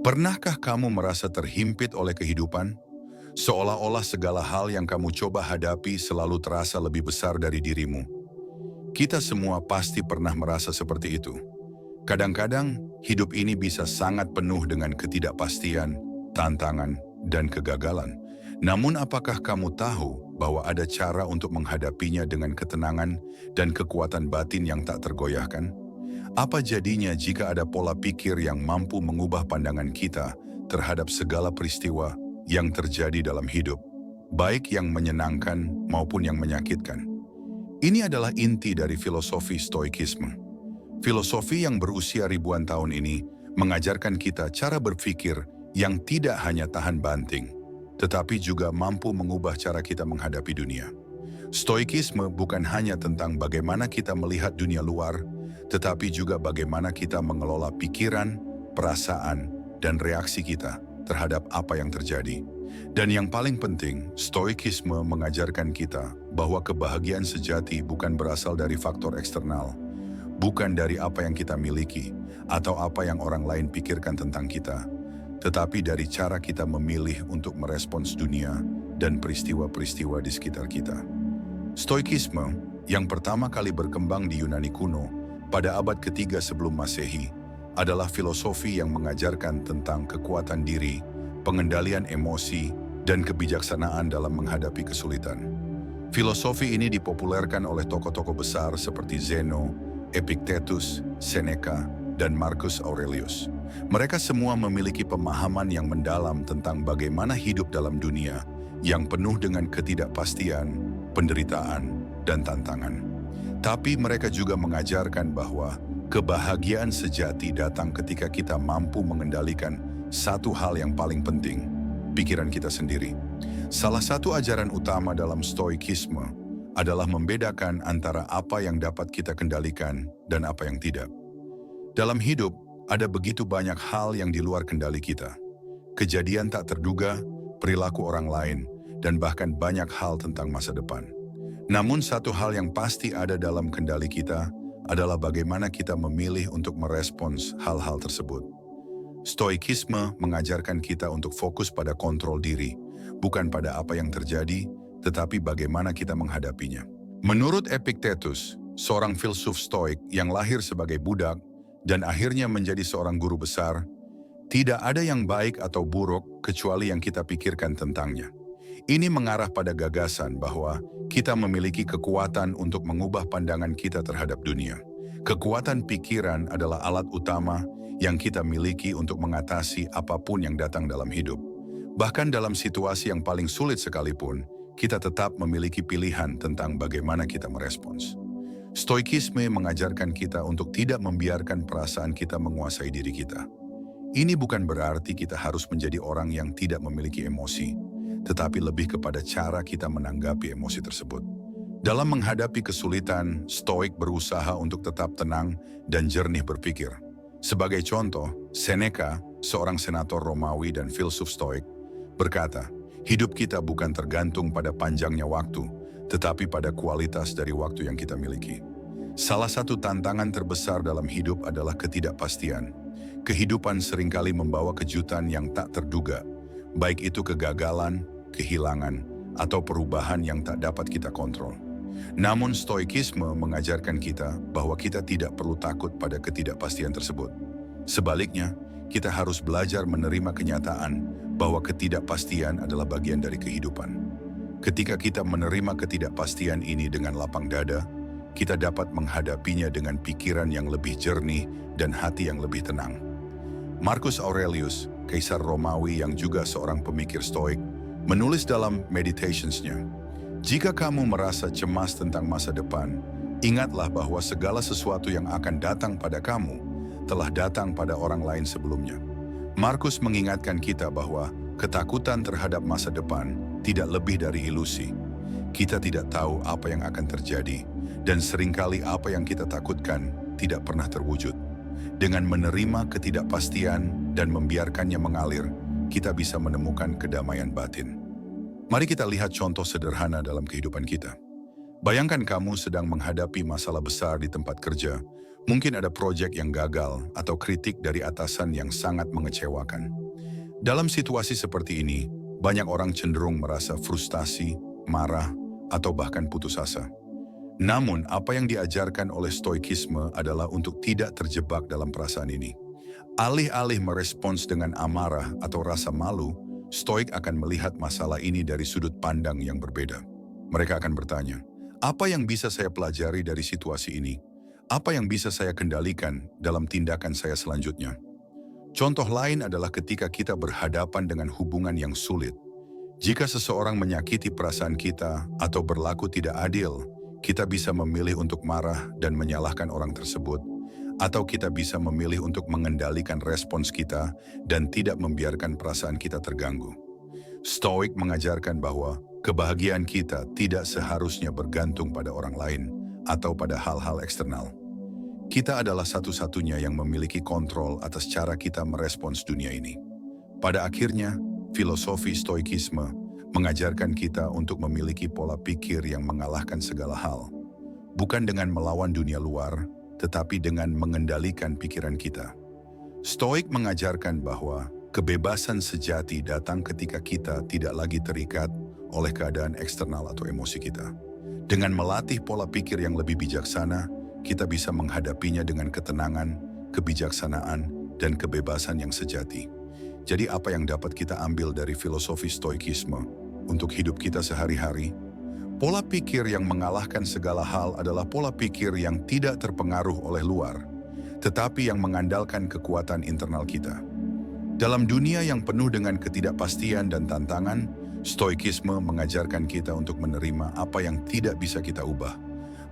Pernahkah kamu merasa terhimpit oleh kehidupan? Seolah-olah segala hal yang kamu coba hadapi selalu terasa lebih besar dari dirimu. Kita semua pasti pernah merasa seperti itu. Kadang-kadang, hidup ini bisa sangat penuh dengan ketidakpastian, tantangan, dan kegagalan. Namun apakah kamu tahu bahwa ada cara untuk menghadapinya dengan ketenangan dan kekuatan batin yang tak tergoyahkan? Apa jadinya jika ada pola pikir yang mampu mengubah pandangan kita terhadap segala peristiwa yang terjadi dalam hidup, baik yang menyenangkan maupun yang menyakitkan? Ini adalah inti dari filosofi Stoikisme. Filosofi yang berusia ribuan tahun ini mengajarkan kita cara berpikir yang tidak hanya tahan banting, tetapi juga mampu mengubah cara kita menghadapi dunia. Stoikisme bukan hanya tentang bagaimana kita melihat dunia luar, tetapi juga bagaimana kita mengelola pikiran, perasaan, dan reaksi kita terhadap apa yang terjadi. Dan yang paling penting, Stoikisme mengajarkan kita bahwa kebahagiaan sejati bukan berasal dari faktor eksternal, bukan dari apa yang kita miliki atau apa yang orang lain pikirkan tentang kita, tetapi dari cara kita memilih untuk merespons dunia dan peristiwa-peristiwa di sekitar kita. Stoikisme yang pertama kali berkembang di Yunani kuno pada abad ketiga sebelum Masehi adalah filosofi yang mengajarkan tentang kekuatan diri, pengendalian emosi, dan kebijaksanaan dalam menghadapi kesulitan. Filosofi ini dipopulerkan oleh tokoh-tokoh besar seperti Zeno, Epictetus, Seneca, dan Marcus Aurelius. Mereka semua memiliki pemahaman yang mendalam tentang bagaimana hidup dalam dunia yang penuh dengan ketidakpastian, penderitaan, dan tantangan. Tapi mereka juga mengajarkan bahwa kebahagiaan sejati datang ketika kita mampu mengendalikan satu hal yang paling penting, pikiran kita sendiri. Salah satu ajaran utama dalam Stoikisme adalah membedakan antara apa yang dapat kita kendalikan dan apa yang tidak. Dalam hidup, ada begitu banyak hal yang di luar kendali kita. Kejadian tak terduga, perilaku orang lain, dan bahkan banyak hal tentang masa depan. Namun satu hal yang pasti ada dalam kendali kita adalah bagaimana kita memilih untuk merespons hal-hal tersebut. Stoikisme mengajarkan kita untuk fokus pada kontrol diri, bukan pada apa yang terjadi, tetapi bagaimana kita menghadapinya. Menurut Epictetus, seorang filsuf Stoik yang lahir sebagai budak dan akhirnya menjadi seorang guru besar, tidak ada yang baik atau buruk kecuali yang kita pikirkan tentangnya. Ini mengarah pada gagasan bahwa kita memiliki kekuatan untuk mengubah pandangan kita terhadap dunia. Kekuatan pikiran adalah alat utama yang kita miliki untuk mengatasi apapun yang datang dalam hidup. Bahkan dalam situasi yang paling sulit sekalipun, kita tetap memiliki pilihan tentang bagaimana kita merespons. Stoikisme mengajarkan kita untuk tidak membiarkan perasaan kita menguasai diri kita. Ini bukan berarti kita harus menjadi orang yang tidak memiliki emosi, tetapi lebih kepada cara kita menanggapi emosi tersebut. Dalam menghadapi kesulitan, Stoik berusaha untuk tetap tenang dan jernih berpikir. Sebagai contoh, Seneca, seorang senator Romawi dan filsuf Stoik, berkata, hidup kita bukan tergantung pada panjangnya waktu, tetapi pada kualitas dari waktu yang kita miliki. Salah satu tantangan terbesar dalam hidup adalah ketidakpastian. Kehidupan seringkali membawa kejutan yang tak terduga, baik itu kegagalan, kehilangan, atau perubahan yang tak dapat kita kontrol. Namun Stoikisme mengajarkan kita bahwa kita tidak perlu takut pada ketidakpastian tersebut. Sebaliknya, kita harus belajar menerima kenyataan bahwa ketidakpastian adalah bagian dari kehidupan. Ketika kita menerima ketidakpastian ini dengan lapang dada, kita dapat menghadapinya dengan pikiran yang lebih jernih dan hati yang lebih tenang. Marcus Aurelius, kaisar Romawi yang juga seorang pemikir Stoik, menulis dalam Meditations-nya, jika kamu merasa cemas tentang masa depan, ingatlah bahwa segala sesuatu yang akan datang pada kamu telah datang pada orang lain sebelumnya. Marcus mengingatkan kita bahwa ketakutan terhadap masa depan tidak lebih dari ilusi. Kita tidak tahu apa yang akan terjadi, dan seringkali apa yang kita takutkan tidak pernah terwujud. Dengan menerima ketidakpastian dan membiarkannya mengalir, kita bisa menemukan kedamaian batin. Mari kita lihat contoh sederhana dalam kehidupan kita. Bayangkan kamu sedang menghadapi masalah besar di tempat kerja, Mungkin ada proyek yang gagal atau kritik dari atasan yang sangat mengecewakan. Dalam situasi seperti ini, banyak orang cenderung merasa frustasi, marah, atau bahkan putus asa. Namun, apa yang diajarkan oleh stoikisme adalah untuk tidak terjebak dalam perasaan ini. Alih-alih merespons dengan amarah atau rasa malu, stoik akan melihat masalah ini dari sudut pandang yang berbeda. Mereka akan bertanya, apa yang bisa saya pelajari dari situasi ini? Apa yang bisa saya kendalikan dalam tindakan saya selanjutnya? Contoh lain adalah ketika kita berhadapan dengan hubungan yang sulit. Jika seseorang menyakiti perasaan kita atau berlaku tidak adil, kita bisa memilih untuk marah dan menyalahkan orang tersebut, atau kita bisa memilih untuk mengendalikan respons kita dan tidak membiarkan perasaan kita terganggu. Stoik mengajarkan bahwa kebahagiaan kita tidak seharusnya bergantung pada orang lain atau pada hal-hal eksternal. Kita adalah satu-satunya yang memiliki kontrol atas cara kita merespons dunia ini. Pada akhirnya, filosofi stoikisme mengajarkan kita untuk memiliki pola pikir yang mengalahkan segala hal. Bukan dengan melawan dunia luar, tetapi dengan mengendalikan pikiran kita. Stoik mengajarkan bahwa kebebasan sejati datang ketika kita tidak lagi terikat oleh keadaan eksternal atau emosi kita. Dengan melatih pola pikir yang lebih bijaksana, kita bisa menghadapinya dengan ketenangan, kebijaksanaan, dan kebebasan yang sejati. Jadi apa yang dapat kita ambil dari filosofi stoikisme untuk hidup kita sehari-hari? Pola pikir yang mengalahkan segala hal adalah pola pikir yang tidak terpengaruh oleh luar, tetapi yang mengandalkan kekuatan internal kita. Dalam dunia yang penuh dengan ketidakpastian dan tantangan, stoikisme mengajarkan kita untuk menerima apa yang tidak bisa kita ubah,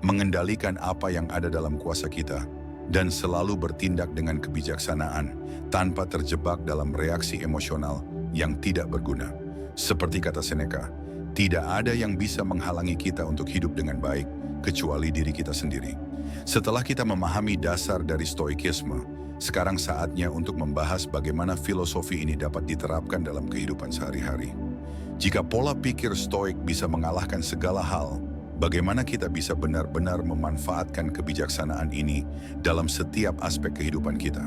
mengendalikan apa yang ada dalam kuasa kita, dan selalu bertindak dengan kebijaksanaan tanpa terjebak dalam reaksi emosional yang tidak berguna. Seperti kata Seneca, tidak ada yang bisa menghalangi kita untuk hidup dengan baik, kecuali diri kita sendiri. Setelah kita memahami dasar dari stoikisme, sekarang saatnya untuk membahas bagaimana filosofi ini dapat diterapkan dalam kehidupan sehari-hari. Jika pola pikir stoik bisa mengalahkan segala hal, bagaimana kita bisa benar-benar memanfaatkan kebijaksanaan ini dalam setiap aspek kehidupan kita?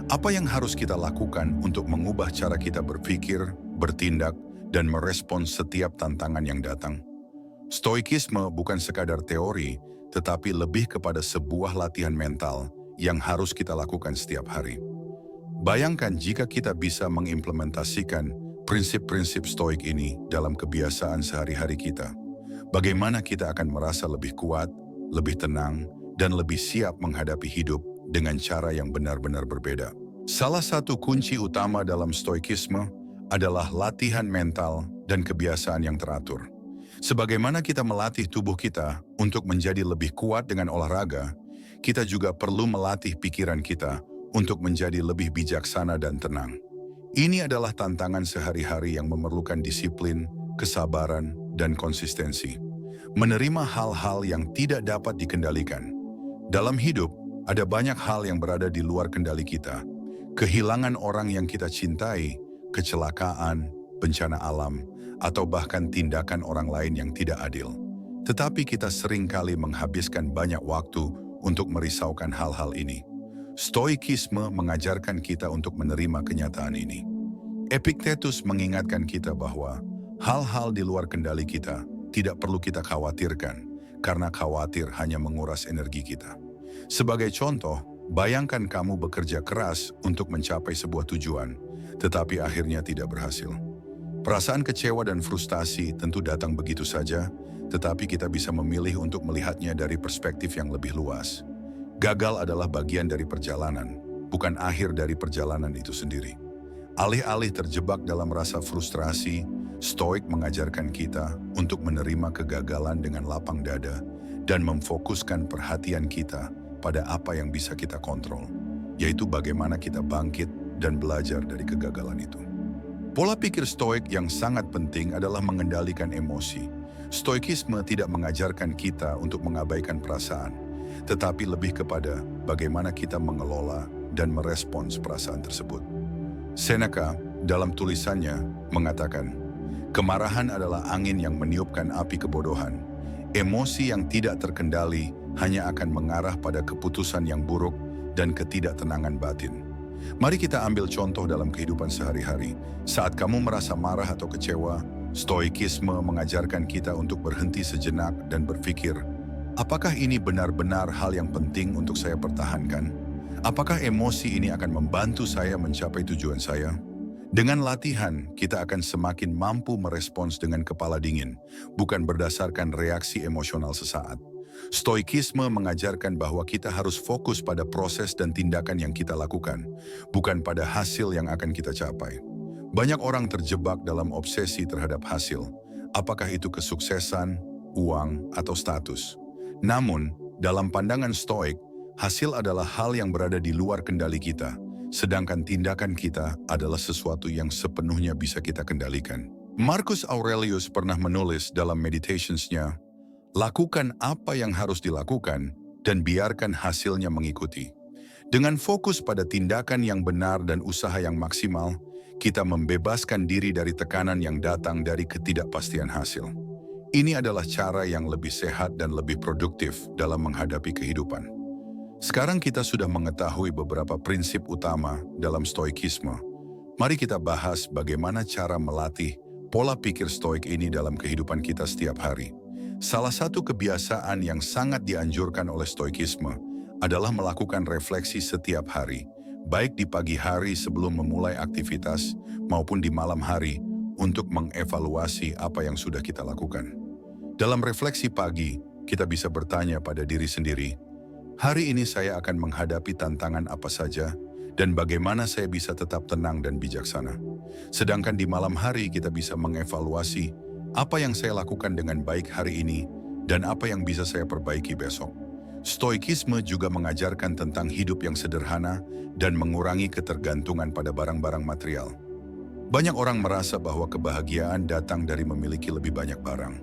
Apa yang harus kita lakukan untuk mengubah cara kita berpikir, bertindak, dan merespons setiap tantangan yang datang? Stoikisme bukan sekadar teori, tetapi lebih kepada sebuah latihan mental yang harus kita lakukan setiap hari. Bayangkan jika kita bisa mengimplementasikan prinsip-prinsip stoik ini dalam kebiasaan sehari-hari kita. Bagaimana kita akan merasa lebih kuat, lebih tenang, dan lebih siap menghadapi hidup dengan cara yang benar-benar berbeda. Salah satu kunci utama dalam stoikisme adalah latihan mental dan kebiasaan yang teratur. Sebagaimana kita melatih tubuh kita untuk menjadi lebih kuat dengan olahraga, kita juga perlu melatih pikiran kita untuk menjadi lebih bijaksana dan tenang. Ini adalah tantangan sehari-hari yang memerlukan disiplin, kesabaran, dan konsistensi. Menerima hal-hal yang tidak dapat dikendalikan. Dalam hidup, ada banyak hal yang berada di luar kendali kita. Kehilangan orang yang kita cintai, kecelakaan, bencana alam, atau bahkan tindakan orang lain yang tidak adil. Tetapi kita seringkali menghabiskan banyak waktu untuk merisaukan hal-hal ini. Stoikisme mengajarkan kita untuk menerima kenyataan ini. Epictetus mengingatkan kita bahwa hal-hal di luar kendali kita tidak perlu kita khawatirkan, karena khawatir hanya menguras energi kita. Sebagai contoh, bayangkan kamu bekerja keras untuk mencapai sebuah tujuan, tetapi akhirnya tidak berhasil. Perasaan kecewa dan frustasi tentu datang begitu saja, tetapi kita bisa memilih untuk melihatnya dari perspektif yang lebih luas. Gagal adalah bagian dari perjalanan, bukan akhir dari perjalanan itu sendiri. Alih-alih terjebak dalam rasa frustrasi, Stoik mengajarkan kita untuk menerima kegagalan dengan lapang dada dan memfokuskan perhatian kita pada apa yang bisa kita kontrol, yaitu bagaimana kita bangkit dan belajar dari kegagalan itu. Pola pikir Stoik yang sangat penting adalah mengendalikan emosi. Stoikisme tidak mengajarkan kita untuk mengabaikan perasaan, tetapi lebih kepada bagaimana kita mengelola dan merespons perasaan tersebut. Seneca dalam tulisannya mengatakan, kemarahan adalah angin yang meniupkan api kebodohan. Emosi yang tidak terkendali hanya akan mengarah pada keputusan yang buruk dan ketidaktenangan batin. Mari kita ambil contoh dalam kehidupan sehari-hari. Saat kamu merasa marah atau kecewa, stoikisme mengajarkan kita untuk berhenti sejenak dan berpikir, apakah ini benar-benar hal yang penting untuk saya pertahankan? Apakah emosi ini akan membantu saya mencapai tujuan saya? Dengan latihan, kita akan semakin mampu merespons dengan kepala dingin, bukan berdasarkan reaksi emosional sesaat. Stoikisme mengajarkan bahwa kita harus fokus pada proses dan tindakan yang kita lakukan, bukan pada hasil yang akan kita capai. Banyak orang terjebak dalam obsesi terhadap hasil, apakah itu kesuksesan, uang, atau status. Namun, dalam pandangan Stoik, hasil adalah hal yang berada di luar kendali kita, sedangkan tindakan kita adalah sesuatu yang sepenuhnya bisa kita kendalikan. Marcus Aurelius pernah menulis dalam Meditations-nya, lakukan apa yang harus dilakukan dan biarkan hasilnya mengikuti. Dengan fokus pada tindakan yang benar dan usaha yang maksimal, kita membebaskan diri dari tekanan yang datang dari ketidakpastian hasil. Ini adalah cara yang lebih sehat dan lebih produktif dalam menghadapi kehidupan. Sekarang kita sudah mengetahui beberapa prinsip utama dalam stoikisme. Mari kita bahas bagaimana cara melatih pola pikir stoik ini dalam kehidupan kita setiap hari. Salah satu kebiasaan yang sangat dianjurkan oleh stoikisme adalah melakukan refleksi setiap hari, baik di pagi hari sebelum memulai aktivitas maupun di malam hari untuk mengevaluasi apa yang sudah kita lakukan. Dalam refleksi pagi, kita bisa bertanya pada diri sendiri, hari ini saya akan menghadapi tantangan apa saja dan bagaimana saya bisa tetap tenang dan bijaksana. Sedangkan di malam hari kita bisa mengevaluasi apa yang saya lakukan dengan baik hari ini dan apa yang bisa saya perbaiki besok. Stoikisme juga mengajarkan tentang hidup yang sederhana dan mengurangi ketergantungan pada barang-barang material. Banyak orang merasa bahwa kebahagiaan datang dari memiliki lebih banyak barang,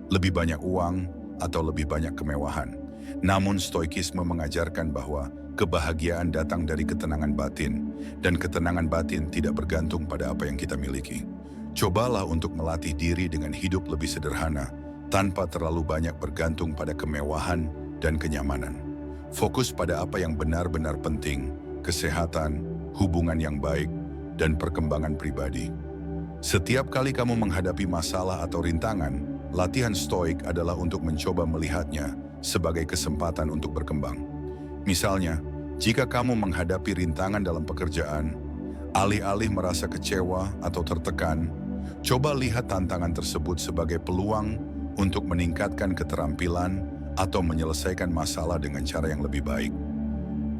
lebih banyak uang, atau lebih banyak kemewahan. Namun stoikisme mengajarkan bahwa kebahagiaan datang dari ketenangan batin, dan ketenangan batin tidak bergantung pada apa yang kita miliki. Cobalah untuk melatih diri dengan hidup lebih sederhana, tanpa terlalu banyak bergantung pada kemewahan dan kenyamanan. Fokus pada apa yang benar-benar penting, kesehatan, hubungan yang baik, dan perkembangan pribadi. Setiap kali kamu menghadapi masalah atau rintangan, latihan stoik adalah untuk mencoba melihatnya sebagai kesempatan untuk berkembang. Misalnya, jika kamu menghadapi rintangan dalam pekerjaan, alih-alih merasa kecewa atau tertekan, coba lihat tantangan tersebut sebagai peluang untuk meningkatkan keterampilan atau menyelesaikan masalah dengan cara yang lebih baik.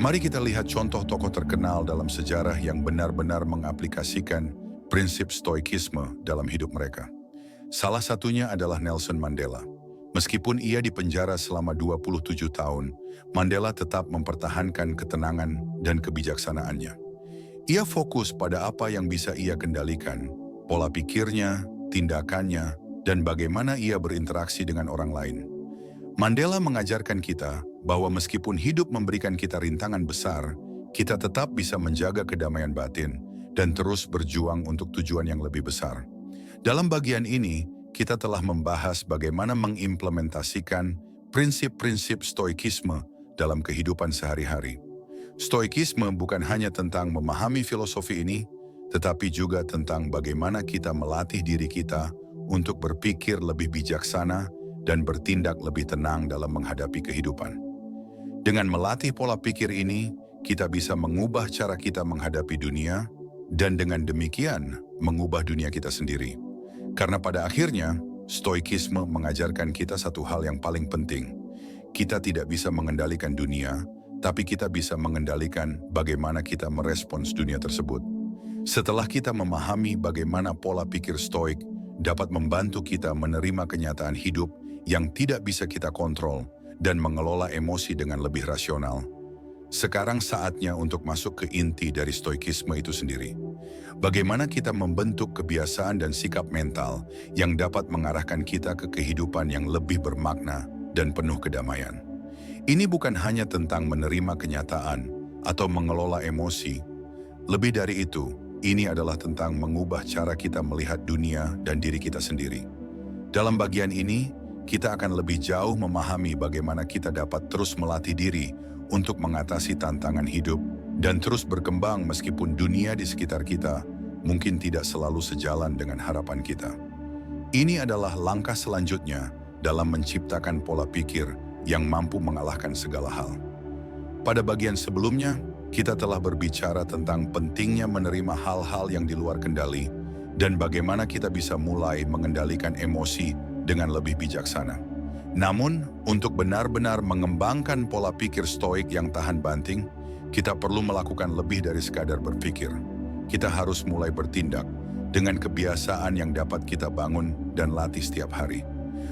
Mari kita lihat contoh tokoh terkenal dalam sejarah yang benar-benar mengaplikasikan prinsip stoikisme dalam hidup mereka. Salah satunya adalah Nelson Mandela. Meskipun ia dipenjara selama 27 tahun, Mandela tetap mempertahankan ketenangan dan kebijaksanaannya. Ia fokus pada apa yang bisa ia kendalikan, pola pikirnya, tindakannya, dan bagaimana ia berinteraksi dengan orang lain. Mandela mengajarkan kita bahwa meskipun hidup memberikan kita rintangan besar, kita tetap bisa menjaga kedamaian batin dan terus berjuang untuk tujuan yang lebih besar. Dalam bagian ini, kita telah membahas bagaimana mengimplementasikan prinsip-prinsip stoikisme dalam kehidupan sehari-hari. Stoikisme bukan hanya tentang memahami filosofi ini, tetapi juga tentang bagaimana kita melatih diri kita untuk berpikir lebih bijaksana dan bertindak lebih tenang dalam menghadapi kehidupan. Dengan melatih pola pikir ini, kita bisa mengubah cara kita menghadapi dunia, dan dengan demikian mengubah dunia kita sendiri. Karena pada akhirnya, stoikisme mengajarkan kita satu hal yang paling penting. Kita tidak bisa mengendalikan dunia, tapi kita bisa mengendalikan bagaimana kita merespons dunia tersebut. Setelah kita memahami bagaimana pola pikir stoik dapat membantu kita menerima kenyataan hidup yang tidak bisa kita kontrol dan mengelola emosi dengan lebih rasional, sekarang saatnya untuk masuk ke inti dari stoikisme itu sendiri. Bagaimana kita membentuk kebiasaan dan sikap mental yang dapat mengarahkan kita ke kehidupan yang lebih bermakna dan penuh kedamaian. Ini bukan hanya tentang menerima kenyataan atau mengelola emosi. Lebih dari itu, ini adalah tentang mengubah cara kita melihat dunia dan diri kita sendiri. Dalam bagian ini, kita akan lebih jauh memahami bagaimana kita dapat terus melatih diri untuk mengatasi tantangan hidup dan terus berkembang meskipun dunia di sekitar kita mungkin tidak selalu sejalan dengan harapan kita. Ini adalah langkah selanjutnya dalam menciptakan pola pikir yang mampu mengalahkan segala hal. Pada bagian sebelumnya, kita telah berbicara tentang pentingnya menerima hal-hal yang di luar kendali dan bagaimana kita bisa mulai mengendalikan emosi dengan lebih bijaksana. Namun, untuk benar-benar mengembangkan pola pikir stoik yang tahan banting, kita perlu melakukan lebih dari sekadar berpikir. Kita harus mulai bertindak dengan kebiasaan yang dapat kita bangun dan latih setiap hari.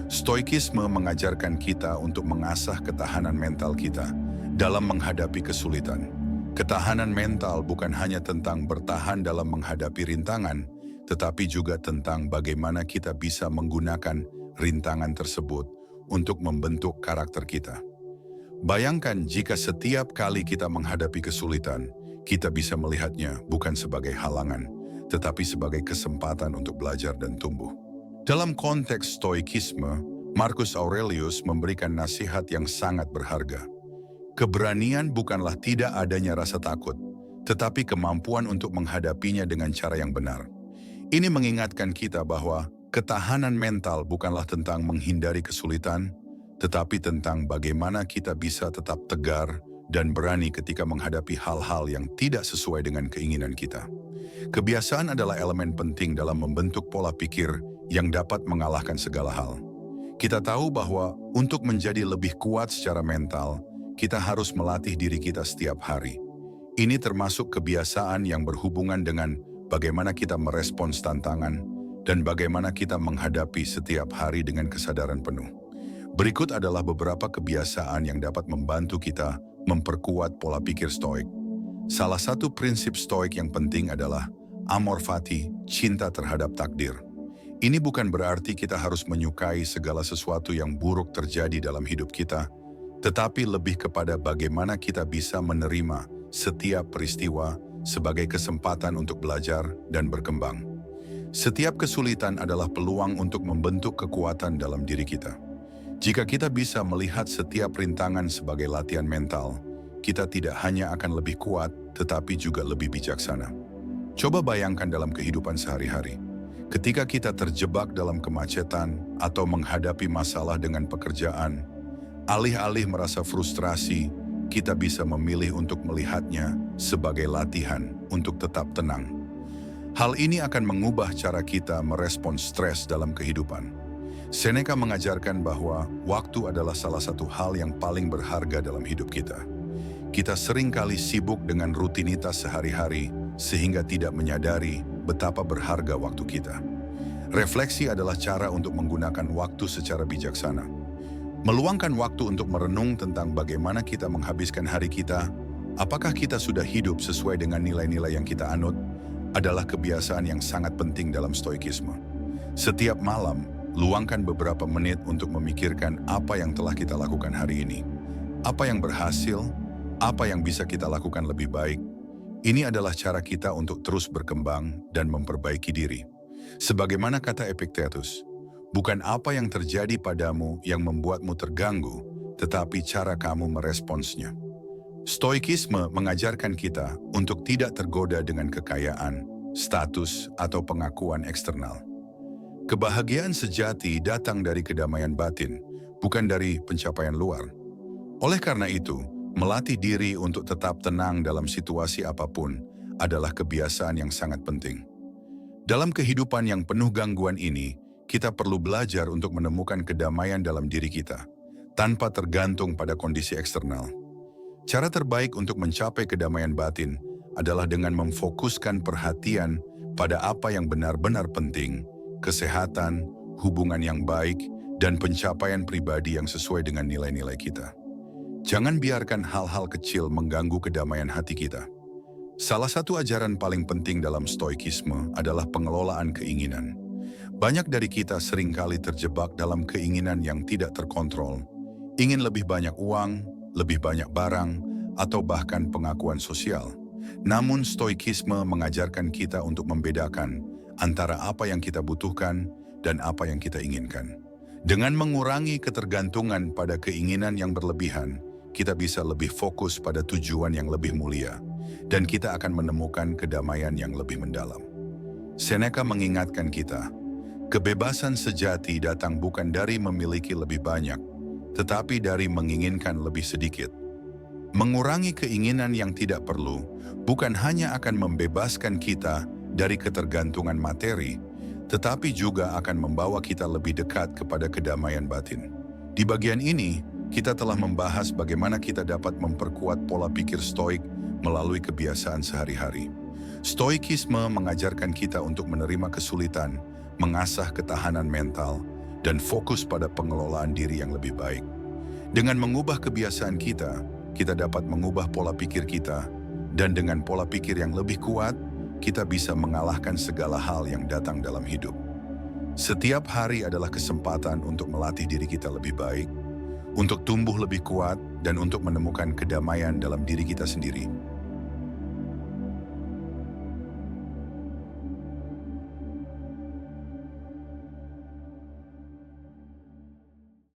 Stoikisme mengajarkan kita untuk mengasah ketahanan mental kita dalam menghadapi kesulitan. Ketahanan mental bukan hanya tentang bertahan dalam menghadapi rintangan, tetapi juga tentang bagaimana kita bisa menggunakan rintangan tersebut untuk membentuk karakter kita. Bayangkan jika setiap kali kita menghadapi kesulitan, kita bisa melihatnya bukan sebagai halangan, tetapi sebagai kesempatan untuk belajar dan tumbuh. Dalam konteks stoikisme, Marcus Aurelius memberikan nasihat yang sangat berharga. Keberanian bukanlah tidak adanya rasa takut, tetapi kemampuan untuk menghadapinya dengan cara yang benar. Ini mengingatkan kita bahwa ketahanan mental bukanlah tentang menghindari kesulitan, tetapi tentang bagaimana kita bisa tetap tegar dan berani ketika menghadapi hal-hal yang tidak sesuai dengan keinginan kita. Kebiasaan adalah elemen penting dalam membentuk pola pikir yang dapat mengalahkan segala hal. Kita tahu bahwa untuk menjadi lebih kuat secara mental, kita harus melatih diri kita setiap hari. Ini termasuk kebiasaan yang berhubungan dengan bagaimana kita merespons tantangan dan bagaimana kita menghadapi setiap hari dengan kesadaran penuh. Berikut adalah beberapa kebiasaan yang dapat membantu kita memperkuat pola pikir stoik. Salah satu prinsip stoik yang penting adalah amor fati, cinta terhadap takdir. Ini bukan berarti kita harus menyukai segala sesuatu yang buruk terjadi dalam hidup kita, tetapi lebih kepada bagaimana kita bisa menerima setiap peristiwa sebagai kesempatan untuk belajar dan berkembang. Setiap kesulitan adalah peluang untuk membentuk kekuatan dalam diri kita. Jika kita bisa melihat setiap rintangan sebagai latihan mental, kita tidak hanya akan lebih kuat, tetapi juga lebih bijaksana. Coba bayangkan dalam kehidupan sehari-hari. Ketika kita terjebak dalam kemacetan atau menghadapi masalah dengan pekerjaan, alih-alih merasa frustrasi, kita bisa memilih untuk melihatnya sebagai latihan untuk tetap tenang. Hal ini akan mengubah cara kita merespons stres dalam kehidupan. Seneca mengajarkan bahwa waktu adalah salah satu hal yang paling berharga dalam hidup kita. Kita seringkali sibuk dengan rutinitas sehari-hari sehingga tidak menyadari betapa berharga waktu kita. Refleksi adalah cara untuk menggunakan waktu secara bijaksana. Meluangkan waktu untuk merenung tentang bagaimana kita menghabiskan hari kita, apakah kita sudah hidup sesuai dengan nilai-nilai yang kita anut, adalah kebiasaan yang sangat penting dalam stoikisme. Setiap malam, luangkan beberapa menit untuk memikirkan apa yang telah kita lakukan hari ini. Apa yang berhasil, apa yang bisa kita lakukan lebih baik. Ini adalah cara kita untuk terus berkembang dan memperbaiki diri. Sebagaimana kata Epictetus, bukan apa yang terjadi padamu yang membuatmu terganggu, tetapi cara kamu meresponsnya. Stoikisme mengajarkan kita untuk tidak tergoda dengan kekayaan, status, atau pengakuan eksternal. Kebahagiaan sejati datang dari kedamaian batin, bukan dari pencapaian luar. Oleh karena itu, melatih diri untuk tetap tenang dalam situasi apapun adalah kebiasaan yang sangat penting. Dalam kehidupan yang penuh gangguan ini, kita perlu belajar untuk menemukan kedamaian dalam diri kita, tanpa tergantung pada kondisi eksternal. Cara terbaik untuk mencapai kedamaian batin adalah dengan memfokuskan perhatian pada apa yang benar-benar penting, kesehatan, hubungan yang baik, dan pencapaian pribadi yang sesuai dengan nilai-nilai kita. Jangan biarkan hal-hal kecil mengganggu kedamaian hati kita. Salah satu ajaran paling penting dalam stoikisme adalah pengelolaan keinginan. Banyak dari kita seringkali terjebak dalam keinginan yang tidak terkontrol. Ingin lebih banyak uang, lebih banyak barang, atau bahkan pengakuan sosial. Namun stoikisme mengajarkan kita untuk membedakan antara apa yang kita butuhkan dan apa yang kita inginkan. Dengan mengurangi ketergantungan pada keinginan yang berlebihan, kita bisa lebih fokus pada tujuan yang lebih mulia, dan kita akan menemukan kedamaian yang lebih mendalam. Seneca mengingatkan kita, kebebasan sejati datang bukan dari memiliki lebih banyak, tetapi dari menginginkan lebih sedikit. Mengurangi keinginan yang tidak perlu bukan hanya akan membebaskan kita dari ketergantungan materi, tetapi juga akan membawa kita lebih dekat kepada kedamaian batin. Di bagian ini, kita telah membahas bagaimana kita dapat memperkuat pola pikir stoik melalui kebiasaan sehari-hari. Stoikisme mengajarkan kita untuk menerima kesulitan, mengasah ketahanan mental, dan fokus pada pengelolaan diri yang lebih baik. Dengan mengubah kebiasaan kita dapat mengubah pola pikir kita, dan dengan pola pikir yang lebih kuat, kita bisa mengalahkan segala hal yang datang dalam hidup. Setiap hari adalah kesempatan untuk melatih diri kita lebih baik, untuk tumbuh lebih kuat, dan untuk menemukan kedamaian dalam diri kita sendiri.